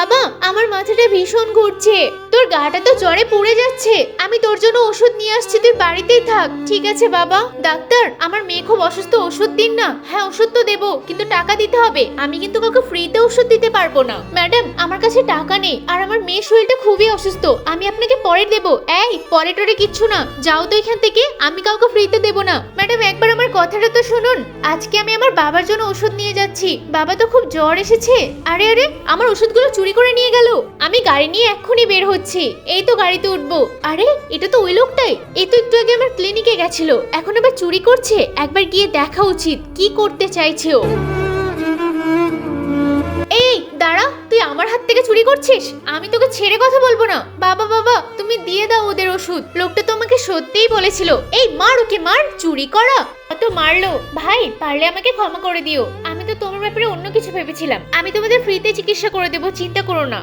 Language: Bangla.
বাবা, আমার মাথাটা ভীষণ ঘুরছে। তোর গাটা তো জ্বরে পুড়ে যাচ্ছে। আমি তোর জন্য ওষুধ নিয়ে আসছি, তুই বাড়িতেই থাক। ঠিক আছে বাবা। ডাক্তার, আমার মেয়ে খুব অসুস্থ, ওষুধ দিন না। হ্যাঁ, ওষুধ তো দেবো, কিন্তু টাকা দিতে হবে। আমি কিন্তু কাউকে ফ্রিতে ওষুধ দিতে পারবো না। ম্যাডাম, আমার কাছে টাকা নেই, আর আমার মেয়ের শরীরটা খুবই অসুস্থ। আমি আপনাকে পরে দেবো। এই, পরে টরে কিচ্ছু না, যাও তো এখান থেকে। আমি কাউকে ফ্রিতে দেবো না। ম্যাডাম, একবার আমার কথাটা তো শুনুন। আজকে আমি আমার বাবার জন্য ওষুধ নিয়ে যাচ্ছি। বাবা তো খুব জ্বর এসেছে। আরে আরে, আমার ওষুধগুলো চুরি করে নিয়ে গেল। আমি গাড়ি নিয়ে এক্ষুনি বের হচ্ছি। এই তো গাড়িতে উঠবো। আরে, এটা তো ওই লোকটাই। এই তো একটু আগে আমার ক্লিনিকে গেছিল, এখন আবার চুরি করছে। একবার গিয়ে দেখা উচিত কি করতে চাইছে ও। এই দাঁড়া, তুই আমার হাত থেকে চুরি করছিস? আমি তোকে ছেড়ে কথা বলবো না। বাবা বাবা, তুমি দিয়ে দাও ওদের ওষুধ। লোকটা তো আমাকে সত্যিই বলেছিল। এই মার ওকে, মার। চুরি করা কত মারলো। ভাই, পারলে আমাকে ক্ষমা করে দিও। আমি তো তোমার ব্যাপারে অন্য কিছু ভেবেছিলাম। আমি তোমাদের ফ্রিতে চিকিৎসা করে দেবো, চিন্তা করো না।